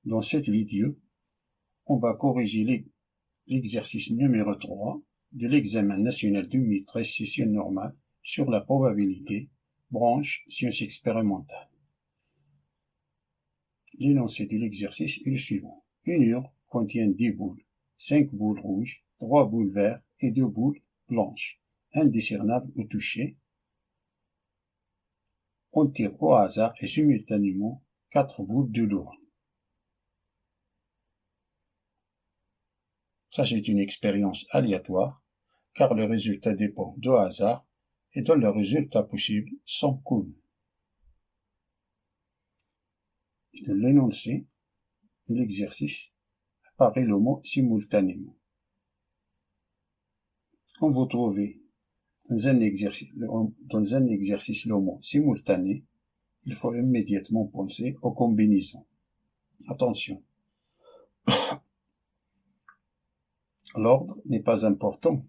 Dans cette vidéo, on va corriger l'exercice numéro 3 de l'examen national 2013 session normale sur la probabilité, branche sciences expérimentales. L'énoncé de l'exercice est le suivant. Une urne contient 10 boules, 5 boules rouges, 3 boules vertes et 2 boules blanches, indiscernables au toucher. On tire au hasard et simultanément 4 boules de l'urne. Ça, c'est une expérience aléatoire, car le résultat dépend du hasard et dont le résultat possible sont cool. De l'énoncé de l'exercice apparaît le mot simultanément. Quand vous trouvez dans un exercice le mot simultané, il faut immédiatement penser aux combinaisons. Attention, l'ordre n'est pas important.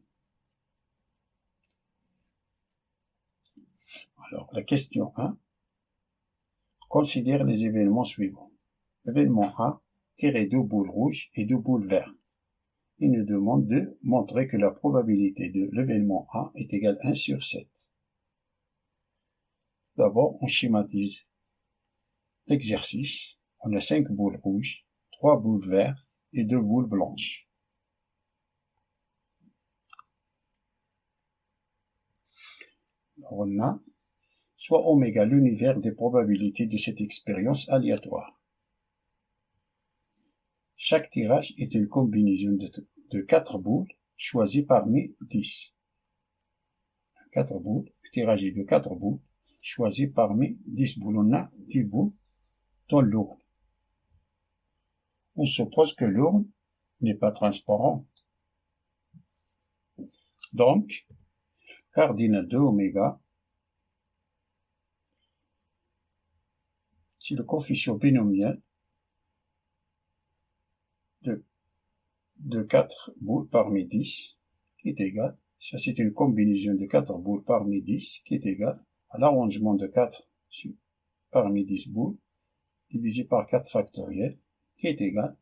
Alors, la question 1 considère les événements suivants. Événement A, tirer 2 boules rouges et 2 boules vertes. Il nous demande de montrer que la probabilité de l'événement A est égale à 1 sur 7. D'abord, on schématise l'exercice. On a 5 boules rouges, 3 boules vertes et 2 boules blanches. Alors on a soit oméga l'univers des probabilités de cette expérience aléatoire. Chaque tirage est une combinaison de 4 boules choisies parmi 10. 4 boules, le tirage est de 4 boules choisies parmi 10 boules. On a 10 boules dans l'urne. On suppose que l'urne n'est pas transparente. Donc, cardinal de oméga, c'est le coefficient binomial de 4 boules parmi 10 qui est égal, ça c'est une combinaison de 4 boules parmi 10 qui est égal à l'arrangement de 4 parmi 10 boules divisé par 4 factoriel qui est égal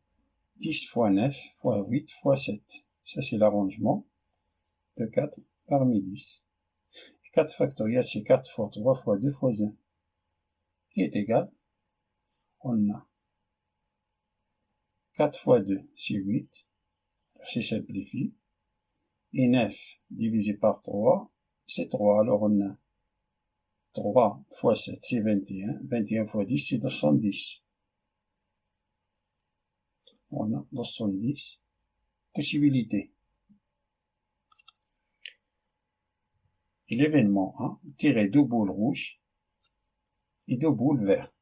10 fois 9 fois 8 fois 7. Ça c'est l'arrangement de 4 parmi 10. 4 factoriel c'est 4 fois 3 fois 2 fois 1 qui est égal, on a 4 fois 2 c'est 8, c'est simplifié, et 9 divisé par 3 c'est 3, alors on a 3 fois 7 c'est 21, 21 fois 10 c'est 210. On a 210 possibilités. Et l'événement 1, tirer 2 boules rouges et 2 boules vertes.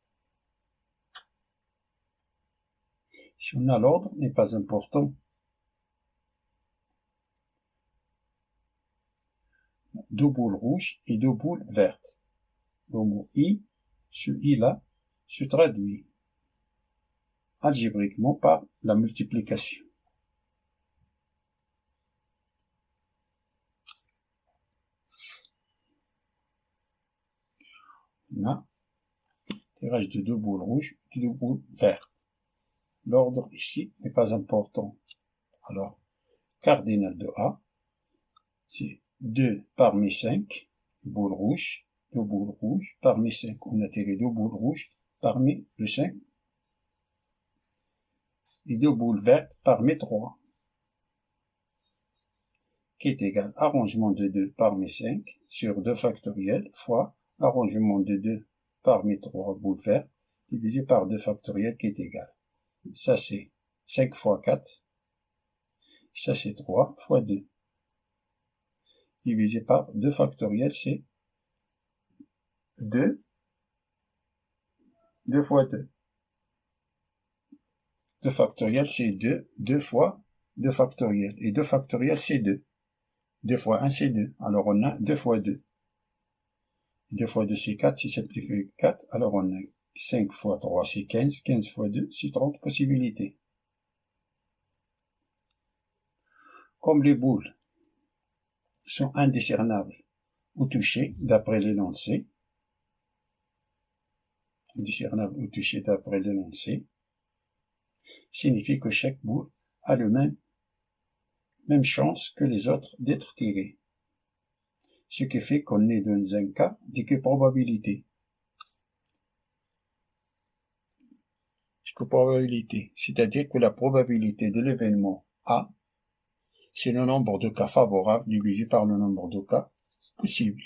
Si on a l'ordre, n'est pas important. 2 boules rouges et 2 boules vertes. Le mot I, ce I-là, se traduit algébriquement par la multiplication. On a tirage de 2 boules rouges et 2 boules vertes. L'ordre ici n'est pas important. Alors, cardinal de A, c'est 2 parmi 5 boules rouges, 2 boules rouges parmi 5. On a tiré 2 boules rouges parmi le 5 et 2 boules vertes parmi 3, qui est égal à arrangement de 2 parmi 5 sur 2 factoriel fois arrangement de 2 parmi 3 boules vertes divisé par 2 factoriel qui est égal. Ça c'est 5 fois 4, ça c'est 3 fois 2. Divisé par 2 factoriel, c'est 2, 2 fois 2. 2 factoriel, c'est 2, 2 fois 2 factoriel. Et 2 factoriel, c'est 2. 2 fois 1, c'est 2. Alors on a 2 fois 2. 2 fois 2, c'est 4. Si simplifié 4, alors on a 5 fois 3, c'est 15. 15 fois 2, c'est 30 possibilités. Comme les boules sont indiscernables ou touchées d'après l'énoncé, indiscernables ou touchées d'après l'énoncé, signifie que chaque boule a le même chance que les autres d'être tirée. Ce qui fait qu'on est dans un cas d'équiprobabilité. C'est-à-dire que la probabilité de l'événement A, c'est le nombre de cas favorables divisé par le nombre de cas possibles.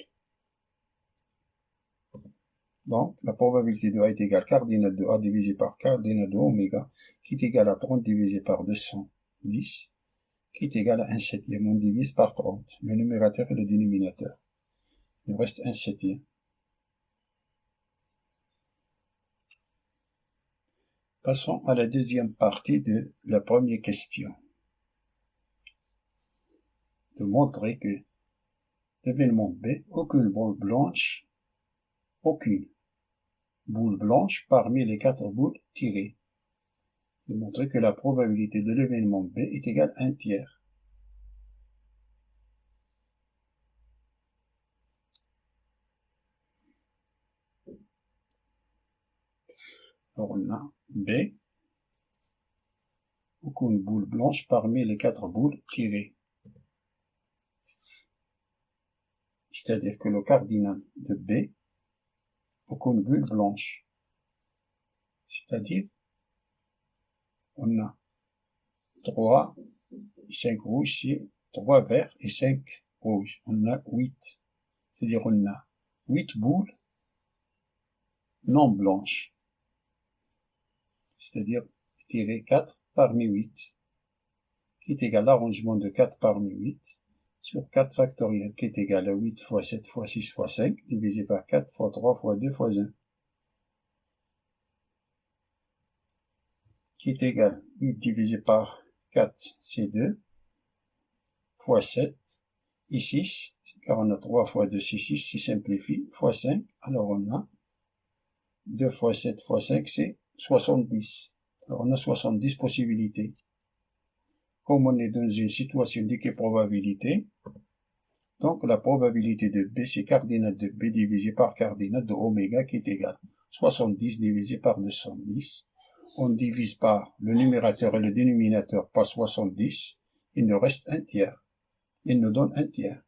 Donc, la probabilité de A est égale cardinal de A divisé par cardinal de oméga, qui est égal à 30 divisé par 210, qui est égal à 1/7. On divise par 30, le numérateur et le dénominateur. Il reste 1/7. Passons à la deuxième partie de la première question. De montrer que l'événement B, aucune boule blanche parmi les 4 boules tirées. De montrer que la probabilité de l'événement B est égale à 1/3. Alors on a B, aucune boule blanche parmi les 4 boules tirées. C'est-à-dire que le cardinal de B, aucune boule blanche. C'est-à-dire, on a 3 et 5 rouges, c'est 3 verts et 5 rouges. On a 8. C'est-à-dire, on a 8 boules non blanches. C'est-à-dire, tirer 4 parmi 8, qui est égal à l'arrangement de 4 parmi 8, sur 4 factoriel, qui est égal à 8 fois 7 fois 6 fois 5, divisé par 4 fois 3 fois 2 fois 1. Qui est égal à 8 divisé par 4, c'est 2, fois 7, et 6, car on a 3 fois 2, c'est 6, c'est simplifie, fois 5, alors on a 2 fois 7 fois 5, c'est 70. Alors on a 70 possibilités. Comme on est dans une situation d'équiprobabilité, donc la probabilité de B, c'est cardinal de B divisé par cardinal de oméga qui est égal à 70 divisé par 210. On divise par le numérateur et le dénominateur par 70. Il nous reste 1/3. Il nous donne 1/3.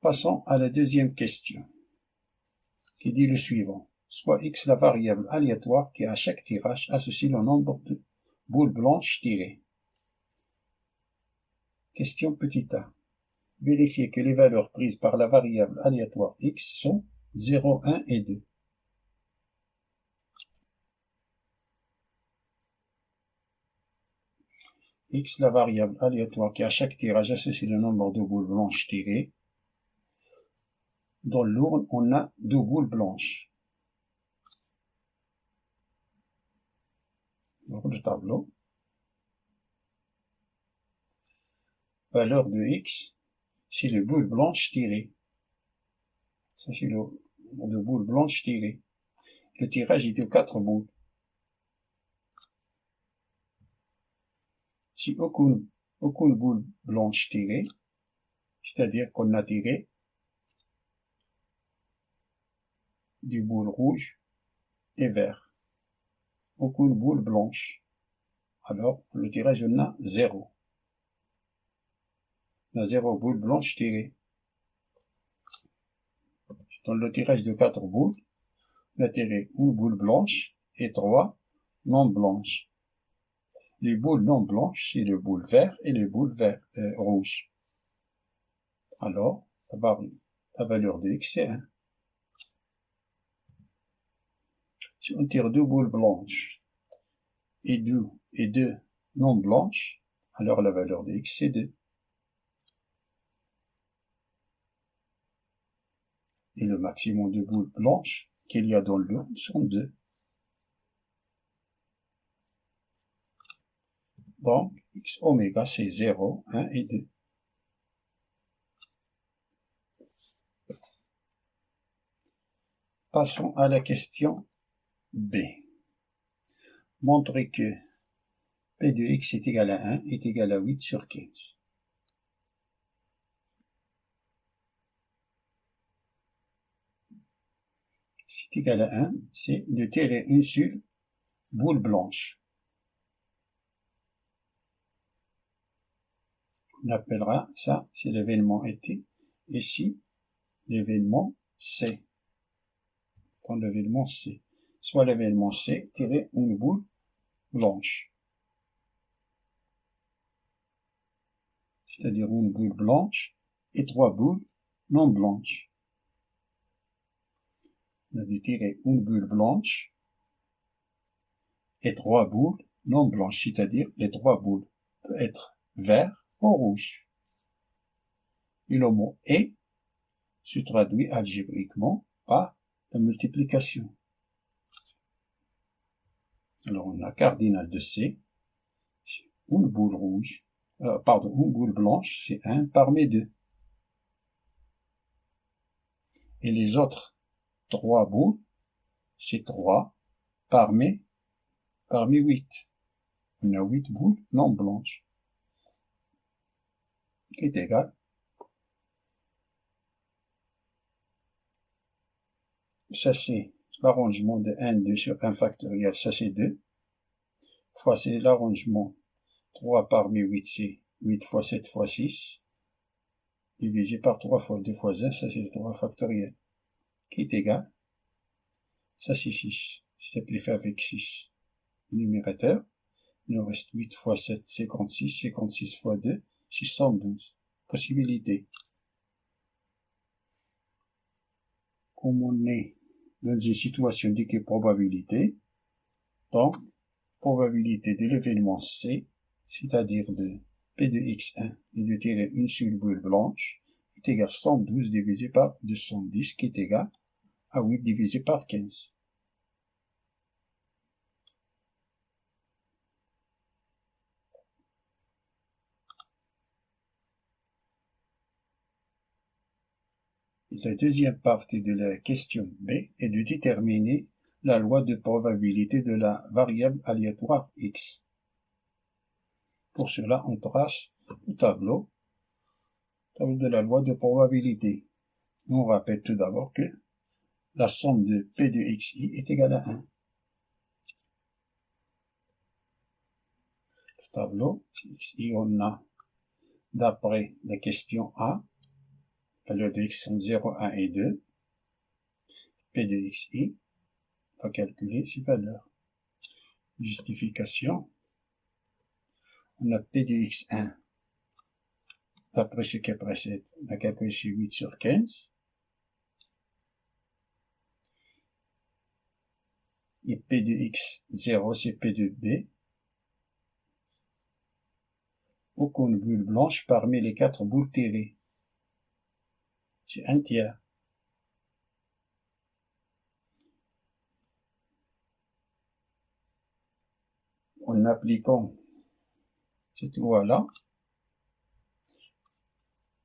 Passons à la deuxième question, qui dit le suivant. Soit X la variable aléatoire qui à chaque tirage associe le nombre de boules blanches tirées. Question petit a. Vérifiez que les valeurs prises par la variable aléatoire X sont 0, 1 et 2. X, la variable aléatoire qui à chaque tirage associe le nombre de boules blanches tirées. Dans l'urne, on a 2 boules blanches. Donc le tableau. Valeur de X, c'est les boules blanches tirées. Ça, c'est le nombre de boules blanches tirées. Le tirage est de 4 boules. Si aucune boule blanche tirée, c'est-à-dire qu'on a tiré des boules rouges et vertes. Aucune boule blanche. Alors, le tirage, on a 0. On a 0 boule blanche tirée. Dans le tirage de 4 boules, on a tiré une boule blanche et 3 non blanches. Les boules non blanches, c'est les boules vertes et les boules rouges. Alors, la valeur de X, c'est 1. Si on tire 2 boules blanches et 2 non blanches, alors la valeur de X, c'est 2. Et le maximum de boules blanches qu'il y a dans l'urne sont 2. Donc, X oméga, c'est 0, 1 et 2. Passons à la question B. Montrer que P de X est égal à 1 est égal à 8 sur 15. C'est égal à 1, c'est de tirer une seule boule blanche. On appellera ça, c'est l'événement T, ici, l'événement C. Dans l'événement C. Soit l'événement C, tirer une boule blanche. C'est-à-dire une boule blanche et 3 boules non blanches. On a dû tirer une boule blanche et 3 boules non blanches, c'est-à-dire les 3 boules peuvent être vert ou rouge. Et le mot « et » se traduit algébriquement par la multiplication. Alors on a cardinal de C, c'est une boule rouge, une boule blanche, c'est 1 parmi 2. Et les autres 3 boules, c'est 3 parmi 8. On a 8 boules non blanches, qui est égal. Ça c'est l'arrangement de 1, 2 sur 1 factoriel, ça c'est 2. Fois c'est l'arrangement 3 parmi 8, c'est 8 fois 7 fois 6. Divisé par 3 fois 2 fois 1, ça c'est 3 factoriel. Qui est égal. Ça c'est 6. Simplifié avec 6. Le numérateur. Il nous reste 8 fois 7, 56. 56 fois 2, 612. Possibilité. Comme on est dans une situation d'équipe probabilité, donc, probabilité de l'événement C, c'est-à-dire de P de X1 et de tirer une seule boule blanche, est égal à 112 divisé par 210, qui est égal à 8 divisé par 15. La deuxième partie de la question B est de déterminer la loi de probabilité de la variable aléatoire X. Pour cela, on trace le tableau de la loi de probabilité. On rappelle tout d'abord que la somme de P de XI est égale à 1. Le tableau, XI, on a, d'après la question A, valeur de X sont 0, 1 et 2. P de XI, on va calculer ces valeurs. Justification. On a P de X1, d'après ce qui précède, on a calculé c'est 8 sur 15. Et P de X0, c'est P de B. Aucune boule blanche parmi les 4 boules tirées. C'est un tiers. En appliquant cette loi-là,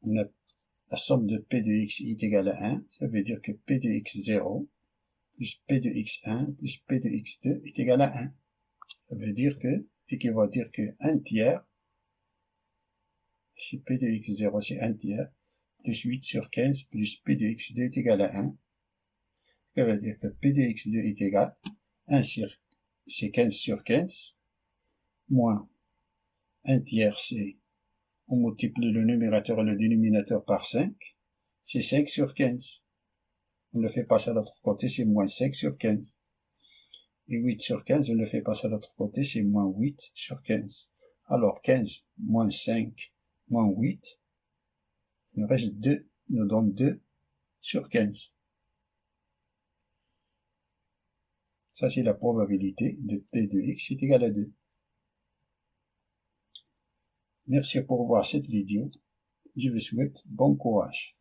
on a la somme de P de Xi est égale à 1. Ça veut dire que P de X0 plus P de X1 plus P de X2 est égal à 1. Ça veut dire que, ce qui va dire que 1 tiers, si P de X0 c'est 1 tiers, plus 8 sur 15 plus P de X2 est égal à 1. Ça veut dire que P de X2 est égal à 1 sur, c'est 15 sur 15, moins 1 tiers, c'est, on multiplie le numérateur et le dénominateur par 5, c'est 5 sur 15. On le fait passer à l'autre côté, c'est moins 5 sur 15. Et 8 sur 15, on le fait passer à l'autre côté, c'est moins 8 sur 15. Alors 15 moins 5 moins 8, il nous reste 2, il nous donne 2 sur 15. Ça, c'est la probabilité de P de X est égal à 2. Merci pour voir cette vidéo. Je vous souhaite bon courage.